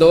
2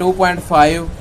2.5